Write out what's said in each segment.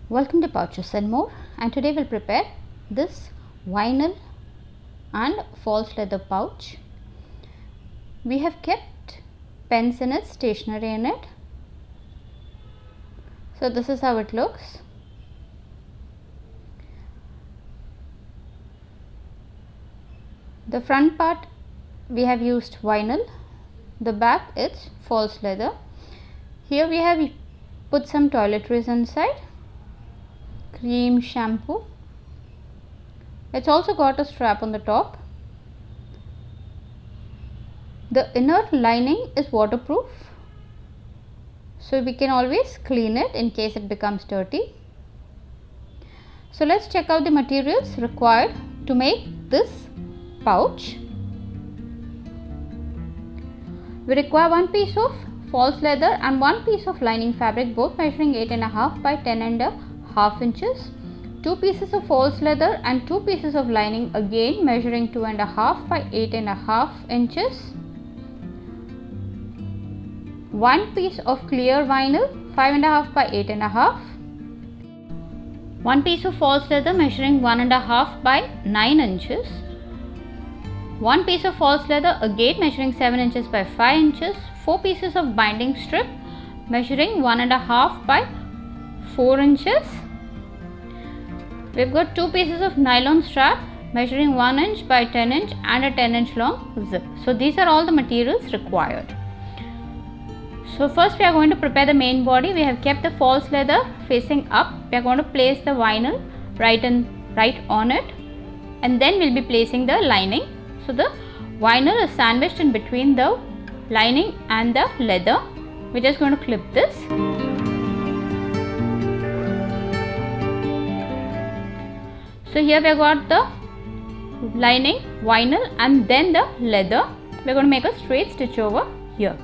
Welcome to Pouches and More, and today we'll prepare this vinyl and false leather pouch. We have kept pens in it, stationery in it. So this is how it looks. The front part we have used vinyl, the back it's false leather. Here we have put some toiletries inside, cream, shampoo. It's also got a strap on the top. The inner lining is waterproof, so we can always clean it in case it becomes dirty. So let's check out the materials required to make this pouch. We require one piece of false leather and one piece of lining fabric, both measuring 8.5 by 10.5 inches. 2 pieces of false leather and 2 pieces of lining, again measuring 2.5 by 8.5 inches. 1 piece of clear vinyl, 5.5 by 8.5. 1 piece of false leather measuring 1.5 by 9 inches. 1 piece of false leather, again measuring 7 inches by 5 inches. 4 pieces of binding strip measuring 1.5 by 4 inches. We've got 2 pieces of nylon strap measuring 1 inch by 10 inch and a 10 inch long zip. So these are all the materials required. So first we are going to prepare the main body. We have kept the false leather facing up. We are going to place the vinyl right on it, and then we'll be placing the lining. So the vinyl is sandwiched in between the lining and the leather. We're just going to clip this. So here we have got the lining, vinyl and then the leather. We're going to make a straight stitch over here.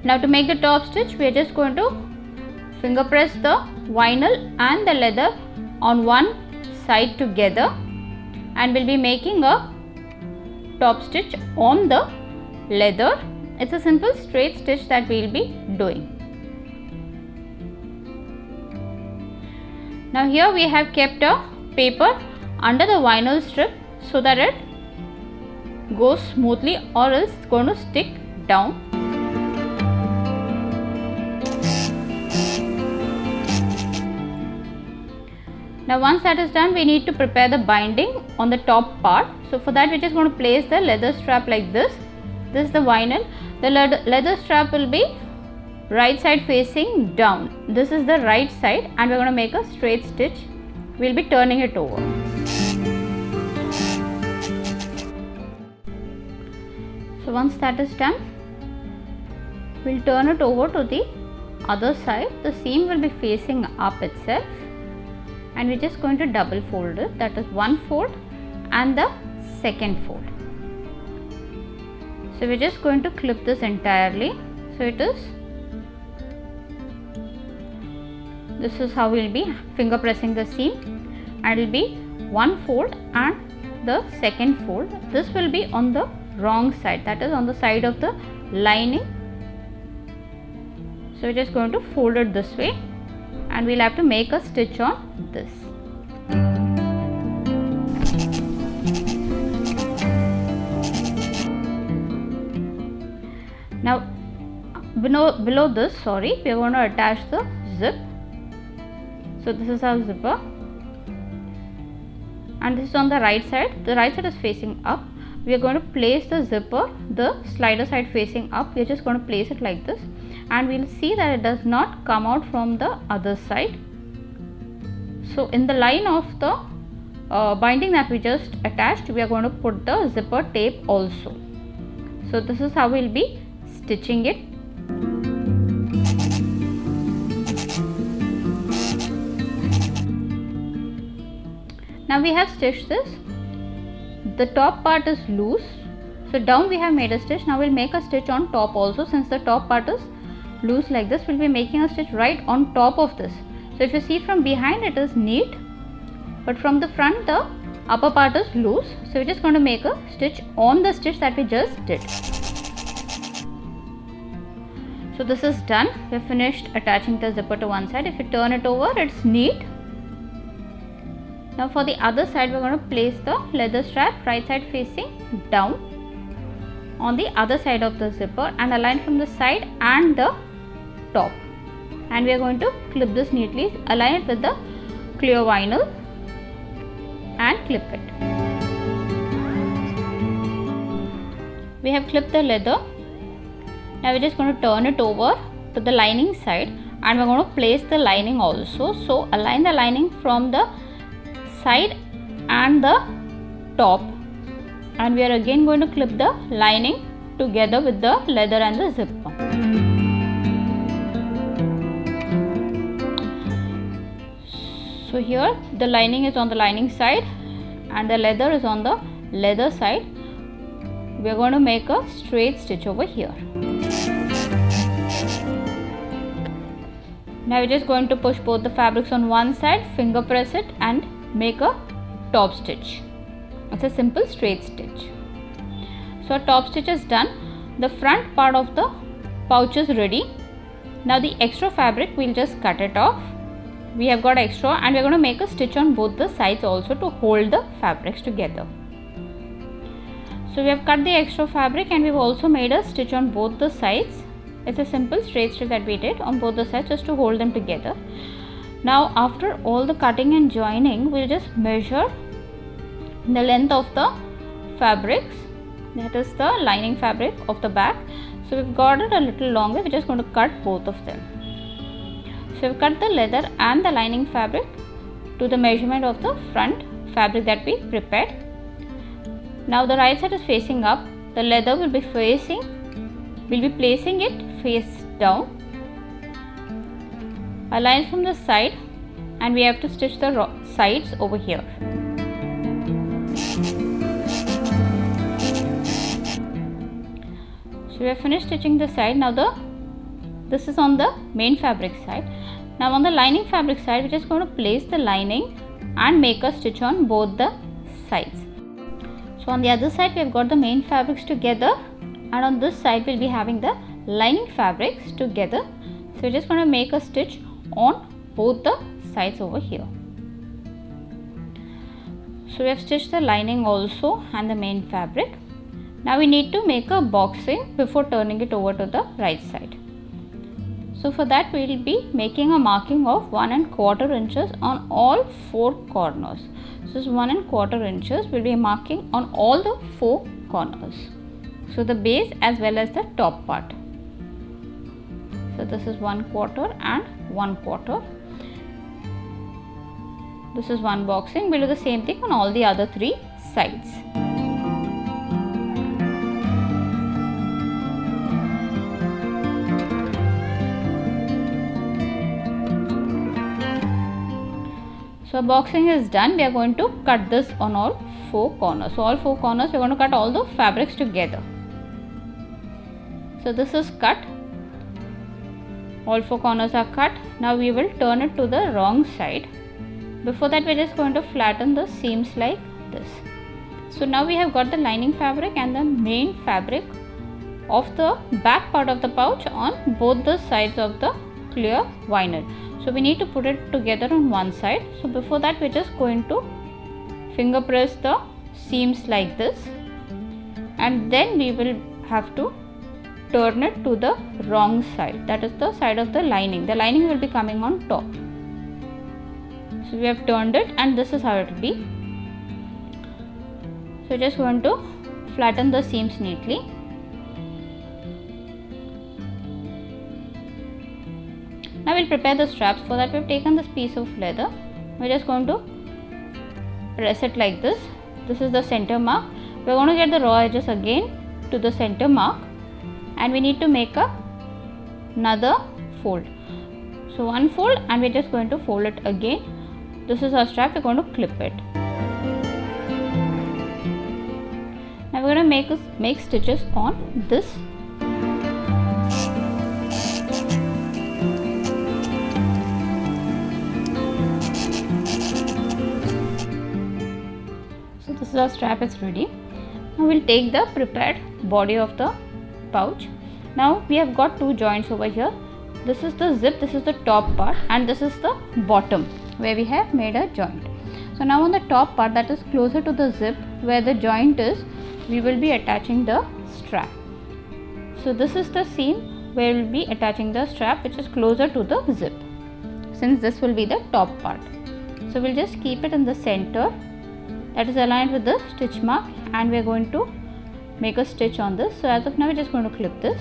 Now to make the top stitch, we are just going to finger press the vinyl and the leather on one side together, and we'll be making a top stitch on the leather. It's a simple straight stitch that we'll be doing. Now here we have kept a paper under the vinyl strip so that it goes smoothly, or else it's going to stick down. Now once that is done, we need to prepare the binding on the top part. So for that, we're just going to place the leather strap like this. This is the vinyl. The leather strap will be right side facing down. This is the right side, and we're going to make a straight stitch. We'll be turning it over. So once that is done, we'll turn it over to the other side. The seam will be facing up itself, and we're just going to double fold it. That is one fold and the second fold. So we're just going to clip this entirely. So this is how we'll be finger pressing the seam, and it will be one fold and the second fold. This will be on the wrong side, that is on the side of the lining. So we're just going to fold it this way, and we'll have to make a stitch on this. Now below this, we are going to attach the zip. So this is our zipper, and this is on the right side. The right side is facing up. We are going to place the zipper, the slider side facing up. We are just going to place it like this, and we'll see that it does not come out from the other side. So in the line of the binding that we just attached, we are going to put the zipper tape also. So this is how we'll be stitching it. Now we have stitched this. The top part is loose, so down we have made a stitch. Now we'll make a stitch on top also. Since the top part is loose like this, we'll be making a stitch right on top of this. So if you see from behind, it is neat, but from the front the upper part is loose. So we're just going to make a stitch on the stitch that we just did. So this is done. We have finished attaching the zipper to one side. If you turn it over, it's neat. Now for the other side, we are going to place the leather strap right side facing down on the other side of the zipper and align from the side and the top. And we are going to clip this neatly, align it with the clear vinyl and clip it. We have clipped the leather. Now we are just going to turn it over to the lining side and we are going to place the lining also. So align the lining from the side and the top, and we are again going to clip the lining together with the leather and the zipper. So here the lining is on the lining side and the leather is on the leather side. We are going to make a straight stitch over here. Now we are just going to push both the fabrics on one side, finger press it and make a top stitch. It's a simple straight stitch. So top stitch is done. The front part of the pouch is ready. Now the extra fabric, we'll just cut it off. We have got extra and we're going to make a stitch on both the sides also to hold the fabrics together. So we have cut the extra fabric and we've also made a stitch on both the sides. It's a simple straight stitch that we did on both the sides just to hold them together. Now after all the cutting and joining, we'll just measure the length of the fabrics, that is the lining fabric of the back. So we've got it a little longer, we're just going to cut both of them. So we've cut the leather and the lining fabric to the measurement of the front fabric that we prepared. Now the right side is facing up, the leather will be placing it face down. Align from the side and we have to stitch the sides over here. So we have finished stitching the side. Now this is on the main fabric side. Now on the lining fabric side, we are just going to place the lining and make a stitch on both the sides. So on the other side, we have got the main fabrics together and on this side, we will be having the lining fabrics together. So we are just going to make a stitch on both the sides over here. So we have stitched the lining also and the main fabric. Now we need to make a boxing before turning it over to the right side. So for that we will be making a marking of 1 1/4 inches on all 4 corners. So this 1 1/4 inches will be marking on all the 4 corners. So the base as well as the top part. So this is 1/4 and 1/4. This is one boxing. We'll do the same thing on all the other 3 sides. So boxing is done. We are going to cut this on all 4 corners. So all 4 corners we are going to cut all the fabrics together. So this is cut. All 4 corners are cut. Now we will turn it to the wrong side. Before that we are just going to flatten the seams like this. So now we have got the lining fabric and the main fabric of the back part of the pouch on both the sides of the clear vinyl. So we need to put it together on one side. So before that we are just going to finger press the seams like this and then we will have to turn it to the wrong side, that is the side of the lining. The lining will be coming on top. So we have turned it and this is how it will be. So just going to flatten the seams neatly. Now we'll prepare the straps. For that we have taken this piece of leather. We're just going to press it like this. This is the center mark. We're going to get the raw edges again to the center mark and we need to make another fold. So one fold and we're just going to fold it again. This is our strap. We're going to clip it. Now we're going to make stitches on this. So this is our strap, it's ready. Now we'll take the prepared body of the pouch Now we have got two joints over here. This is the zip, this is the top part, and this is the bottom where we have made a joint. So now on the top part, that is closer to the zip where the joint is, we will be attaching the strap. So this is the seam where we will be attaching the strap, which is closer to the zip, since this will be the top part. So we'll just keep it in the center, that is aligned with the stitch mark, and we are going to make a stitch on this. So as of now, we're just going to clip this.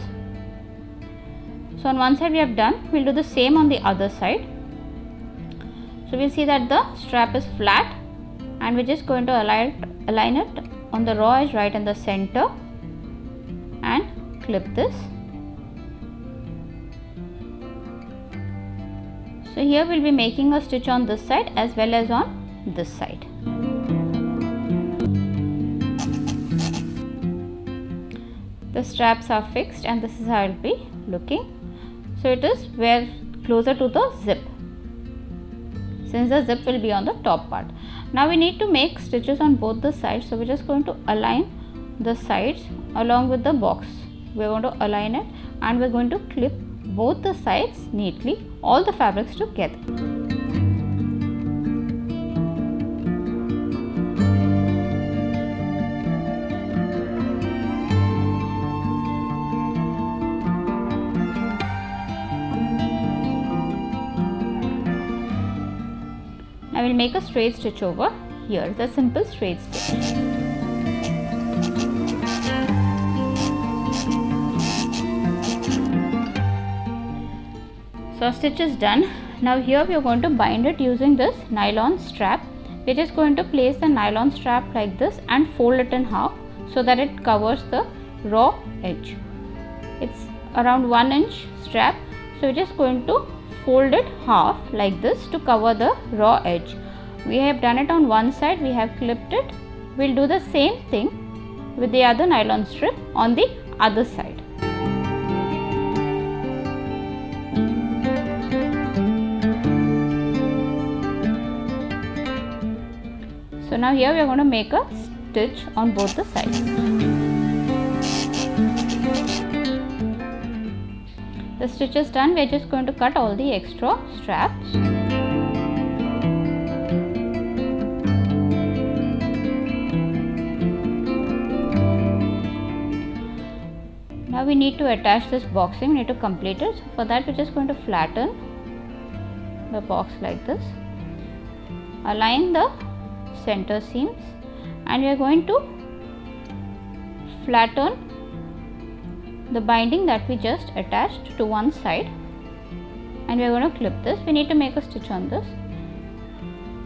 So on one side we have done, we'll do the same on the other side. So we'll see that the strap is flat, and we're just going to align it on the raw edge right in the center and clip this. So here we'll be making a stitch on this side as well as on this side. The straps are fixed, and this is how it will be looking. So it is where closer to the zip, since the zip will be on the top part. Now we need to make stitches on both the sides. So we're just going to align the sides along with the box. We're going to align it, and we're going to clip both the sides neatly, all the fabrics together. I will make a straight stitch over here. It's a simple straight stitch. So our stitch is done. Now here we are going to bind it using this nylon strap. We're just going to place the nylon strap like this and fold it in half so that it covers the raw edge. It's around 1 inch strap, so we're just going to fold it half like this to cover the raw edge. We have done it on one side, we have clipped it. We'll do the same thing with the other nylon strip on the other side. So now here we are going to make a stitch on both the sides. The stitch is done. We are just going to cut all the extra straps. Now we need to attach this boxing. We need to complete it. So for that we are just going to flatten the box like this. Align the center seams, and we are going to flatten the binding that we just attached to one side, and we are going to clip this. We need to make a stitch on this.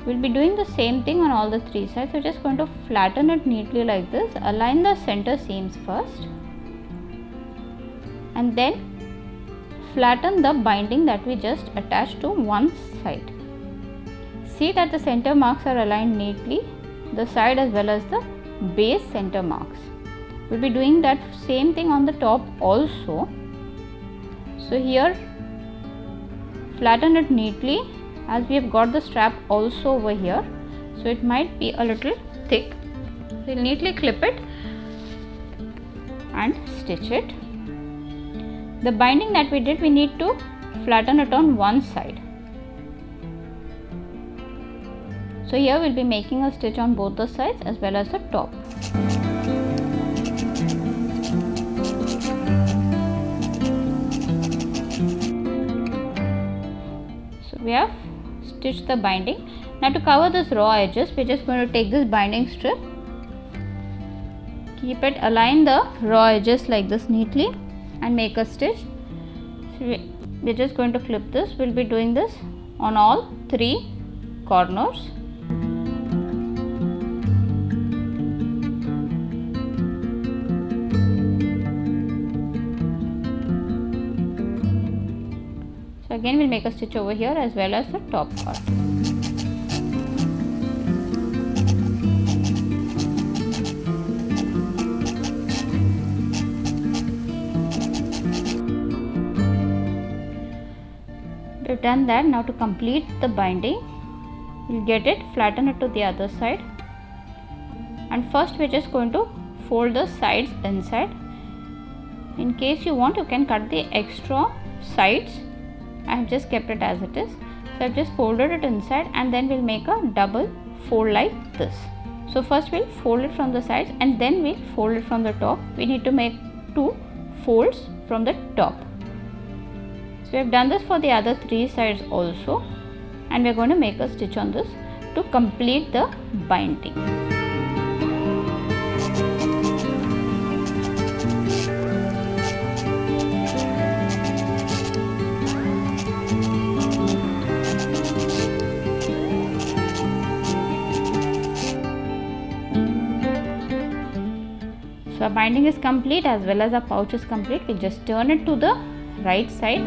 We'll be doing the same thing on all the three sides. So just going to flatten it neatly like this. Align the center seams first, and then flatten the binding that we just attached to one side. See that the center marks are aligned neatly, the side as well as the base center marks. We'll be doing that same thing on the top also. So here flatten it neatly, as we have got the strap also over here, so it might be a little thick. We'll neatly clip it and stitch it. The binding that we did, we need to flatten it on one side. So here we'll be making a stitch on both the sides as well as the top. So we have stitched the binding. Now to cover this raw edges, we're just going to take this binding strip, keep it, align the raw edges like this neatly and make a stitch. So we're just going to clip this. We'll be doing this on all three corners. So again we'll make a stitch over here as well as the top part. We've done that. Now to complete the binding, we'll get it, flatten it to the other side, and first we're just going to fold the sides inside. In case you want, you can cut the extra sides. I have just kept it as it is. So I've just folded it inside, and then we'll make a double fold like this. So first we'll fold it from the sides, and then we'll fold it from the top. We need to make 2 folds from the top. So we have done this for the other 3 sides also, and we are going to make a stitch on this to complete the binding. So our binding is complete as well as our pouch is complete. We'll just turn it to the right side.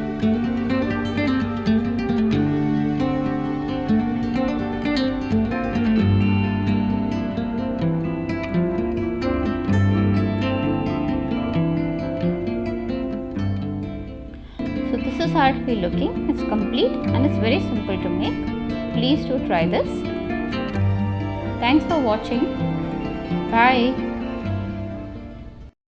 So this is how it will be looking. It's complete and it's very simple to make. Please do try this. Thanks for watching. Bye.